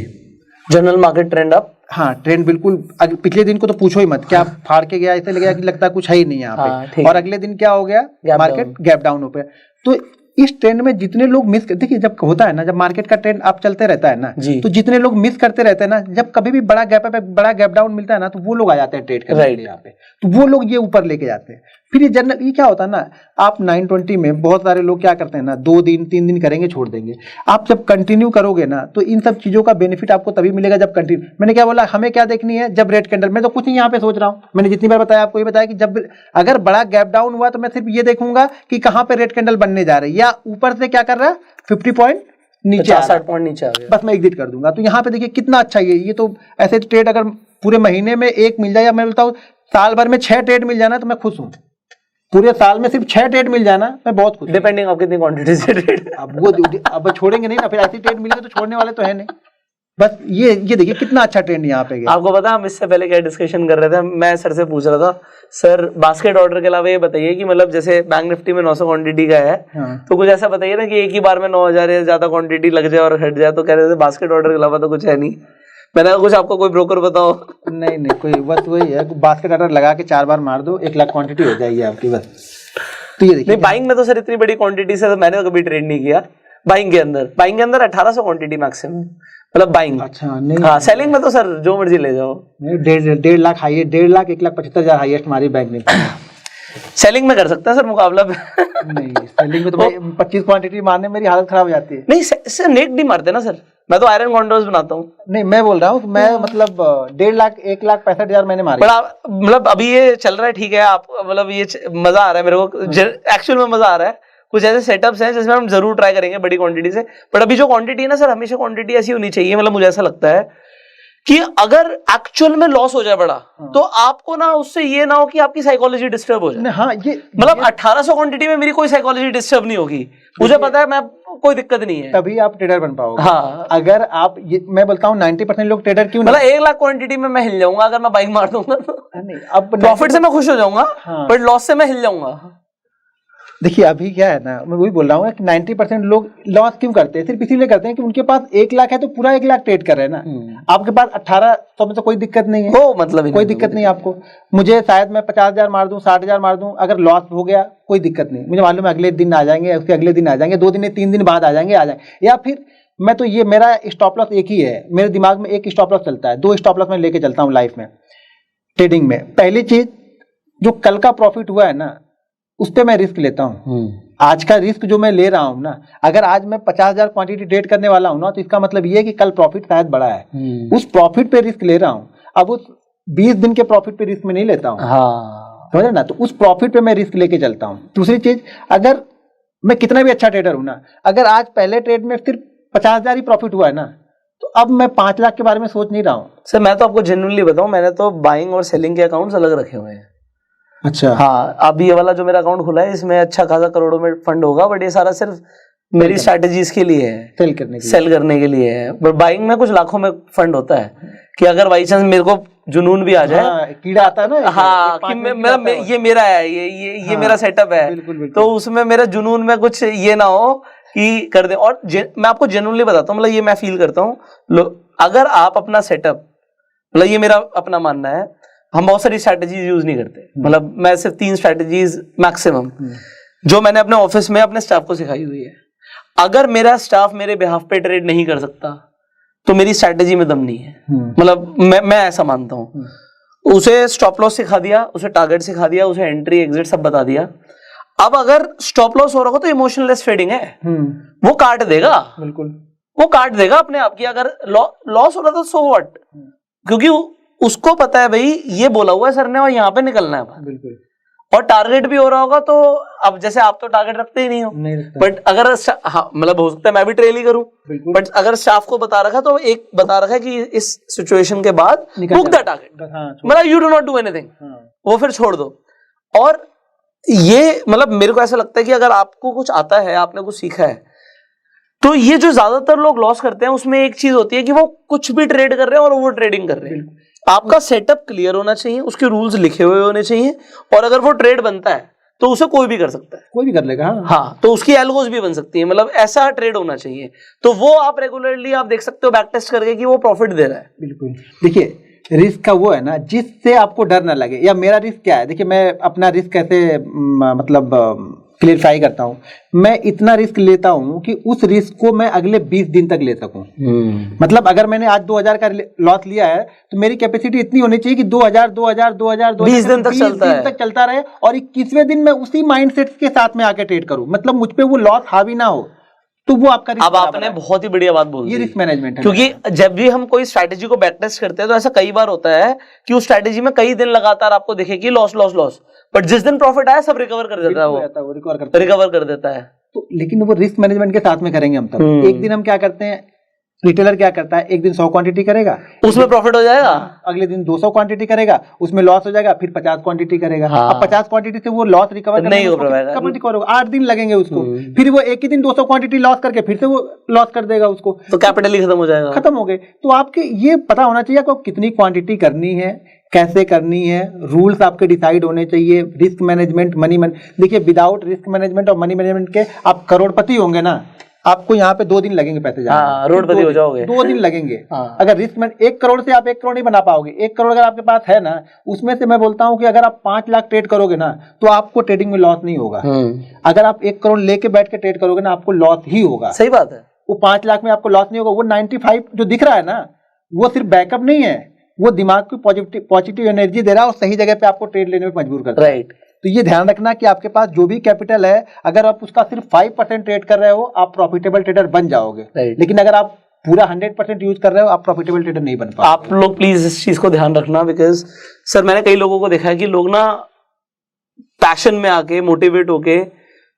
जनरल मार्केट ट्रेंड अप। हाँ ट्रेंड बिल्कुल पिछले दिन को तो पूछो ही मत, क्या फाड़ के गया, ऐसे लग गया कि लगता है कुछ है ही नहीं यहाँ पे। और अगले दिन क्या हो गया, मार्केट गैप डाउन हो गया। तो इस ट्रेंड में जितने लोग मिस, देखिए जब होता है ना, जब मार्केट का ट्रेंड आप चलते रहता है ना, तो जितने लोग मिस करते रहते हैं ना, जब कभी भी बड़ा गैप डाउन मिलता है ना, तो वो लोग आ जाते हैं ट्रेड करने के लिए यहाँ पे, तो वो लोग ये ऊपर लेके जाते हैं। फिर ये जनरल ये क्या होता है ना, आप 920 में बहुत सारे लोग क्या करते हैं ना, 2 दिन 3 दिन करेंगे छोड़ देंगे। आप जब कंटिन्यू करोगे ना तो इन सब चीजों का बेनिफिट आपको तभी मिलेगा जब कंटिन्यू। मैंने क्या बोला, हमें क्या देखनी है, जब रेड कैंडल, मैं तो कुछ नहीं यहाँ पे सोच रहा हूँ, मैंने जितनी बार बताया आपको ये बताया कि जब अगर बड़ा गैप डाउन हुआ तो मैं सिर्फ ये देखूंगा कि कहाँ पे रेड कैंडल बनने जा रही है, या ऊपर से क्या कर रहा है 50 पॉइंट नीचे 60 पॉइंट नीचे आ गया, बस मैं एग्जिट कर दूंगा। तो यहाँ पे देखिए कितना अच्छा ये तो ऐसे ट्रेड अगर पूरे महीने में 1 मिल जाए, या मैं बोलता हूँ साल भर में 6 ट्रेड मिल जाना तो मैं खुश हूँ। पूरे साल में सिर्फ 6 ट्रेड मिल जाना मैं बहुत खुश, डिपेंडिंग ऑफ कितनी क्वांटिटी से ट्रेड। अब छोड़ेंगे नहीं ना, फिर ऐसी ट्रेड मिलेगी तो छोड़ने वाले तो है नहीं। बस ये देखिए कितना अच्छा ट्रेंड यहाँ पे गया। आपको पता हम इससे पहले क्या डिस्कशन कर रहे थे, मैं सर से पूछ रहा था, सर बास्केट ऑर्डर के अलावा ये बताइए कि मतलब जैसे बैंक निफ्टी में 900 क्वांटिटी का है, तो कुछ ऐसा बताइए ना कि एक ही बार में 9000 या ज्यादा क्वांटिटी लग जाए और हट जाए। तो कह रहे थे बास्केट ऑर्डर के अलावा तो कुछ है नहीं। मैंने कहा कुछ आपको कोई ब्रोकर बताओ। नहीं कोई, बस वही है, बास्केट ऑर्डर लगा के 4 बार मार दो, 1 लाख क्वांटिटी हो जाएगी आपकी बस। तो ये देखिए, बाइंग में तो सर इतनी बड़ी क्वांटिटी से तो मैंने तो कभी ट्रेड नहीं किया। बाइंग के अंदर 1800 क्वांटिटी मैक्सिमम, मतलब बाइंग। अच्छा नहीं, हाँ सेलिंग में तो सर जो मर्जी ले जाओ। 1.5 लाख हाईएस्ट, 1.5 लाख 1,75,000 हाईएस्ट हमारी बैंक में। सेलिंग में कर सकता है सर मुकाबला। नहीं सेलिंग में तो भाई 25 क्वांटिटी मारने मेरी हालत खराब हो जाती है। नहीं सर नेट नहीं मारते ना सर, मैं तो आयरन कॉन्डोर्स बनाता हूँ। नहीं मैं बोल रहा हूँ, मैं मतलब 1.5 लाख 1,65,000 मैंने मारे। मतलब अभी ये चल रहा है ठीक है, आप मतलब ये मजा आ रहा है मेरे को, एक्चुअल में मजा आ रहा है। कुछ ऐसे सेटअप्स हैं जिसमें हम जरूर ट्राई करेंगे बड़ी क्वांटिटी से, बट अभी जो क्वांटिटी है ना सर, हमेशा क्वांटिटी ऐसी होनी चाहिए। मतलब मुझे ऐसा लगता है कि अगर एक्चुअल में लॉस हो जाए बड़ा, तो आपको ना उससे ये ना हो कि आपकी साइकोलॉजी डिस्टर्ब हो जाए। हाँ ये मतलब 1800 क्वांटिटी में मेरी कोई साइकोलॉजी डिस्टर्ब नहीं होगी, मुझे पता है, मैं कोई दिक्कत नहीं है। तभी आप ट्रेडर बन पाओगे। हाँ अगर आप मैं बोलता हूँ 90% लोग ट्रेडर क्यों, मतलब 1 लाख क्वांटिटी में मैं हिल जाऊंगा अगर मैं बाइंग मार दूंगा तो। नहीं अब प्रॉफिट से मैं खुश हो जाऊंगा, बट लॉस से मैं हिल जाऊंगा। देखिए अभी क्या है ना, मैं वही बोल रहा हूँ कि 90% लोग लॉस क्यों करते हैं, सिर्फ इसीलिए करते हैं कि उनके पास 1 लाख है तो पूरा 1 लाख ट्रेड कर रहे हैं ना। आपके पास 1800 में तो कोई दिक्कत नहीं है, वो मतलब कोई दिक्कत नहीं आपको। मुझे शायद मैं 50,000 मार दूं, 60,000 मार दूं, अगर लॉस हो गया कोई दिक्कत नहीं, मुझे मालूम है अगले दिन आ जाएंगे, उसके अगले दिन आ जाएंगे, 2 दिन 3 दिन बाद आ जाएंगे। या फिर मैं तो ये मेरा स्टॉप लॉस एक ही है, मेरे दिमाग में एक स्टॉप लॉस चलता है, 2 स्टॉप लॉस मैं लेके चलता हूँ लाइफ में ट्रेडिंग में। पहली चीज, जो कल का प्रॉफिट हुआ है ना उस पर मैं रिस्क लेता हूँ। आज का रिस्क जो मैं ले रहा हूँ ना, अगर आज मैं 50,000 क्वांटिटी ट्रेड करने वाला हूँ ना, तो इसका मतलब ये है कि कल प्रॉफिट शायद बड़ा है, उस प्रॉफिट पे रिस्क ले रहा हूँ। अब उस 20 दिन के प्रॉफिट पे रिस्क में नहीं लेता हूँ, समझ रहे ना, तो उस प्रॉफिट पे मैं रिस्क लेके चलता हूँ। दूसरी चीज, अगर मैं कितना भी अच्छा ट्रेडर हूँ ना, अगर आज पहले ट्रेड में सिर्फ 50,000 ही प्रॉफिट हुआ है ना, तो अब मैं 5 लाख के बारे में सोच नहीं रहा हूँ। सर मैं तो आपको जेन्युइनली बताऊं, मैंने तो बाइंग और सेलिंग के अकाउंट्स अलग रखे हुए हैं। अच्छा हाँ, अब ये वाला जो मेरा अकाउंट खुला है इसमें अच्छा खासा करोड़ों में फंड होगा, बट ये सारा सिर्फ मेरी स्ट्रैटेजीज के लिए है, सेल करने के लिए है। बट बाइंग में कुछ लाखों में फंड होता है कि अगर बाई चांस मेरे को जुनून भी आ जाए, कीड़ा आता है ना, हाँ कि ये मेरा है, ये मेरा सेटअप है, तो उसमें मेरा जुनून में कुछ ये ना हो कि कर दे। और मैं आपको जेन्युइनली बताता हूँ, मतलब ये मैं फील करता हूँ, अगर आप अपना सेटअप, मतलब ये मेरा अपना मानना है, हम बहुत सारी स्ट्रैटेजीज यूज नहीं करते, मतलब मैं सिर्फ 3 स्ट्रैटेजीज मैक्सिमम जो मैंने अपने ऑफिस में अपने स्टाफ को सिखाई हुई है। अगर मेरा स्टाफ मेरे बिहाफ पे ट्रेड नहीं कर सकता तो मेरी स्ट्रैटेजी में दम नहीं है, मतलब मैं ऐसा मानता हूँ। उसे स्टॉप लॉस सिखा दिया, उसे टारगेट सिखा दिया, उसे एंट्री एग्जिट सब बता दिया। अब अगर स्टॉप लॉस हो रहा हो तो इमोशनलेस ट्रेडिंग है, वो काट देगा, बिल्कुल वो काट देगा अपने आप की। अगर लॉस हो रहा था सो व्हाट, क्योंकि उसको पता है भाई ये बोला हुआ है सर ने और यहाँ पे निकलना है। बिल्कुल। और टारगेट भी हो रहा होगा तो अब जैसे आप तो टारगेट रखते ही नहीं हो, बट अगर हाँ, मतलब हो सकता है मैं भी ट्रेल ही करूं, बट अगर स्टाफ को बता रखा तो एक बता रखा है कि इस सिचुएशन के बाद बुक द टारगेट, मतलब you do not do anything, वो फिर छोड़ दो। और ये मतलब मेरे को ऐसा लगता है कि अगर आपको कुछ आता है, आपने कुछ सीखा है, तो ये जो ज्यादातर लोग लॉस करते हैं उसमें एक चीज होती है कि वो कुछ भी ट्रेड कर रहे हैं और ओवर ट्रेडिंग कर रहे हैं। आपका सेटअप क्लियर होना चाहिए, उसके रूल्स लिखे हुए होने चाहिए, और अगर वो ट्रेड बनता है तो उसे कोई भी कर सकता है, कोई भी कर लेगा। हाँ, तो उसकी एल्गोज भी बन सकती है, मतलब ऐसा ट्रेड होना चाहिए। तो वो आप रेगुलरली आप देख सकते हो बैक टेस्ट करके कि वो प्रॉफिट दे रहा है। बिल्कुल। देखिए रिस्क का वो है ना जिससे आपको डर ना लगे, या मेरा रिस्क क्या है। देखिए मैं अपना रिस्क कैसे मतलब क्लियरफाई करता हूँ। मैं इतना रिस्क लेता हूँ कि उस रिस्क को मैं अगले 20 दिन तक ले सकूं। मतलब अगर मैंने आज 2000 का लॉस लिया है तो मेरी कैपेसिटी इतनी होनी चाहिए कि 2000 20 दिन तक चलता रहे, और 21वें दिन मैं उसी माइंडसेट के साथ में आके ट्रेड करूं, मतलब मुझ पे वो लॉस हावी ना हो। तो वो आपका अब आपने बहुत ही बढ़िया बात बोली, ये रिस्क मैनेजमेंट है। क्योंकि जब भी हम कोई स्ट्रैटेजी को बैक टेस्ट करते हैं तो ऐसा कई बार होता है कि उस स्ट्रैटेजी में कई दिन लगातार आपको दिखेगी लॉस लॉस लॉस, बट जिस दिन प्रॉफिट आया सब रिकवर कर देता है, वो रिकवर कर देता है। तो लेकिन वो रिस्क मैनेजमेंट के साथ में करेंगे हम तब। एक दिन हम क्या करते हैं, रिटेलर क्या करता है, एक दिन 100 क्वांटिटी करेगा, उसमें प्रॉफिट हो जाएगा, अगले दिन 200 क्वांटिटी करेगा, उसमें लॉस हो जाएगा, फिर 50 क्वांटिटी करेगा। हाँ। अब 50 क्वांटिटी से वो लॉस रिकवर नहीं हो पाएगा, कब रिकवर होगा, 8 दिन लगेंगे उसको। फिर वो एक ही दिन 200 क्वांटिटी लॉस करके फिर से वो लॉस कर देगा उसको, तो कैपिटल ही खत्म हो जाएगा, खत्म हो गए। तो आपके ये पता होना चाहिए आपको कितनी क्वांटिटी करनी है, कैसे करनी है, रूल्स आपके डिसाइड होने चाहिए। Risk management, money management. देखिए विदाउट रिस्क मैनेजमेंट और मनी मैनेजमेंट के आप करोड़पति होंगे ना, आपको यहाँ पे 2 दिन लगेंगे पैसे जाने, रोडपति हो जाओगे, 2 दिन लगेंगे। अगर रिस्क में 1 करोड़ से आप 1 करोड़ नहीं बना पाओगे। 1 करोड़ अगर आपके पास है ना, उसमें से मैं बोलता हूँ कि अगर आप 5 लाख ट्रेड करोगे ना तो आपको ट्रेडिंग में लॉस नहीं होगा। अगर आप 1 करोड़ लेके बैठ के ट्रेड करोगे ना, आपको लॉस ही होगा। सही बात है। वो 5 लाख में आपको लॉस नहीं होगा। वो 95 जो दिख रहा है ना, वो सिर्फ बैकअप नहीं है, वो दिमाग की पॉजिटिव एनर्जी दे रहा है और सही जगह पे आपको ट्रेड लेने में मजबूर करता है। राइट। तो ये ध्यान रखना कि आपके पास जो भी कैपिटल है, अगर आप उसका सिर्फ 5% ट्रेड कर रहे हो, आप प्रॉफिटेबल ट्रेडर बन जाओगे। लेकिन अगर आप पूरा 100% यूज कर रहे हो, आप प्रॉफिटेबल ट्रेडर नहीं बन पाओगे। आप लोग प्लीज इस चीज को ध्यान रखना, बिकॉज सर मैंने कई लोगों को देखा है कि लोग ना पैशन में आके मोटिवेट होके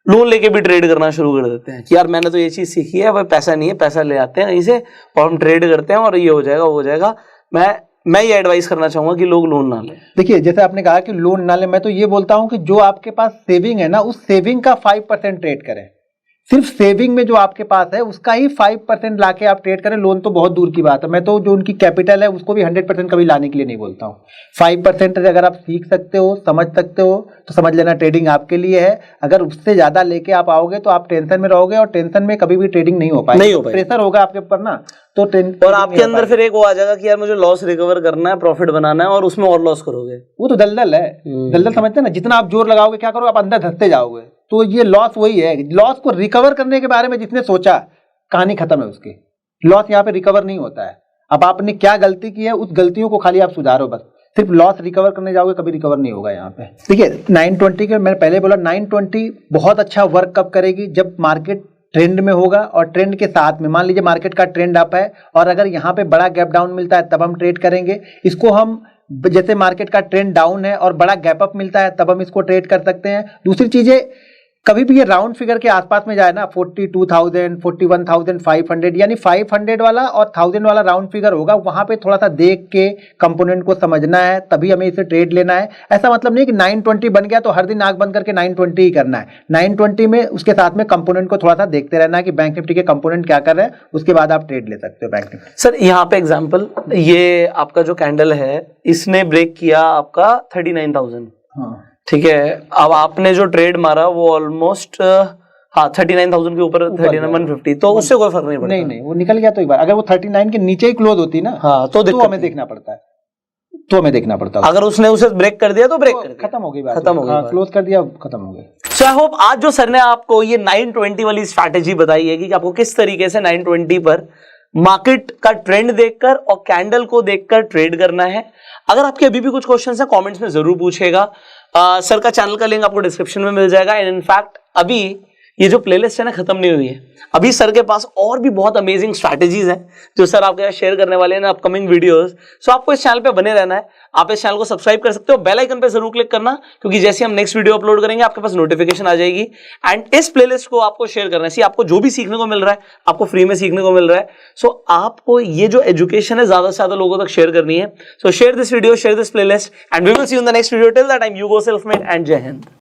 लोन लेके भी ट्रेड करना शुरू कर देते हैं कि यार मैंने तो ये चीज सीखी है, भाई पैसा नहीं है, पैसा ले आते हैं कहीं से और हम ट्रेड करते हैं और ये हो जाएगा वो हो जाएगा। मैं ये एडवाइस करना चाहूंगा कि लोग लोन ना लें। देखिए जैसे आपने कहा कि लोन ना लें, मैं तो ये बोलता हूं कि जो आपके पास सेविंग है ना, उस सेविंग का 5% ट्रेड करें। सिर्फ सेविंग में जो आपके पास है उसका ही 5% लाके आप ट्रेड करें। लोन तो बहुत दूर की बात है। मैं तो जो उनकी कैपिटल है उसको भी 100% कभी लाने के लिए नहीं बोलता हूँ। 5% अगर आप सीख सकते हो, समझ सकते हो, तो समझ लेना ट्रेडिंग आपके लिए है। अगर उससे ज्यादा लेके आप आओगे तो आप टेंशन में रहोगे और टेंशन में कभी भी ट्रेडिंग नहीं हो पाएगी। प्रेशर होगा आपके ऊपर ना, तो और आपके अंदर फिर एक वो आ जाएगा कि यार मुझे लॉस रिकवर करना है, प्रॉफिट बनाना है, और उसमें और लॉस करोगे। वो तो दलदल है। दलदल समझते हैं ना, जितना आप जोर लगाओगे क्या करोगे, आप अंदर धंसते जाओगे। तो ये लॉस वही है। लॉस को रिकवर करने के बारे में जिसने सोचा, कहानी खत्म है उसकी। लॉस यहाँ पे रिकवर नहीं होता है। अब आपने क्या गलती की है, उस गलतियों को खाली आप सुधारो बस। सिर्फ लॉस रिकवर करने जाओगे, कभी रिकवर नहीं होगा यहाँ पे। देखिए 920 के मैंने पहले बोला, 920 बहुत अच्छा वर्क कब करेगी, जब मार्केट ट्रेंड में होगा और ट्रेंड के साथ में, मान लीजिए मार्केट का ट्रेंड अप है और अगर यहाँ पे बड़ा गैप डाउन मिलता है तब हम ट्रेड करेंगे इसको। हम जैसे मार्केट का ट्रेंड डाउन है और बड़ा गैप अप मिलता है तब हम इसको ट्रेड कर सकते हैं। दूसरी चीजें, कभी भी ये राउंड फिगर के आसपास में जाए ना, 42,000, 41,500, यानी 500 वाला और 1000 वाला राउंड फिगर होगा, वहां पे थोड़ा सा देख के कंपोनेंट को समझना है, तभी हमें इसे ट्रेड लेना है। ऐसा मतलब नहीं कि 920 बन गया तो हर दिन आंख बंद करके 920 ही करना है। 920 में उसके साथ में कंपोनेंट को थोड़ा सा देखते रहना है कि बैंक निफ्टी के कंपोनेंट क्या कर रहे हैं, उसके बाद आप ट्रेड ले सकते हो बैंक निफ्टी। सर यहाँ पे एग्जाम्पल, ये आपका जो कैंडल है इसने ब्रेक किया आपका 39,000। हाँ ठीक है। अब आपने जो ट्रेड मारा वो ऑलमोस्ट 39,000 के ऊपर 39,150, तो उससे कोई फर्क नहीं पड़ता। नहीं वो निकल गया तो एक बार। अगर वो 39 के नीचे ही क्लोज होती ना, हाँ तो हमें देखना पड़ता है। अगर उसने उसे ब्रेक कर दिया तो ब्रेक कर खत्म हो गई बात, खत्म हो गई, क्लोज कर दिया, खत्म हो गई। सो आई होप आज जो सर ने आपको ये 920 वाली स्ट्रैटेजी बताई है कि आपको किस तरीके से 920 पर मार्केट का ट्रेंड देखकर और कैंडल को देखकर ट्रेड करना है। अगर आपके अभी भी कुछ क्वेश्चंस हैं कमेंट्स में जरूर पूछेगा। सर का चैनल का लिंक आपको डिस्क्रिप्शन में मिल जाएगा। एंड इनफैक्ट अभी ये जो प्लेलिस्ट है ना खत्म नहीं हुई है, अभी सर के पास और भी बहुत अमेजिंग स्ट्रैटेजीज हैं जो सर आपके साथ शेयर करने वाले हैं अपकमिंग वीडियोस। सो आपको इस चैनल पे बने रहना है। आप इस चैनल को सब्सक्राइब कर सकते हो, बेल आइकन पे जरूर क्लिक करना, क्योंकि जैसे हम नेक्स्ट वीडियो अपलोड करेंगे आपके पास नोटिफिकेशन आ जाएगी। एंड इस प्लेलिस्ट को आपको शेयर करना है। आपको जो भी सीखने को मिल रहा है आपको फ्री में सीखने को मिल रहा है। सो आपको ये जो एजुकेशन है ज्यादा से ज्यादा लोगों तक शेयर करनी है। So share this video, share this playlist, and we will see you in the next video. Till that time you go self made and जय हिंद।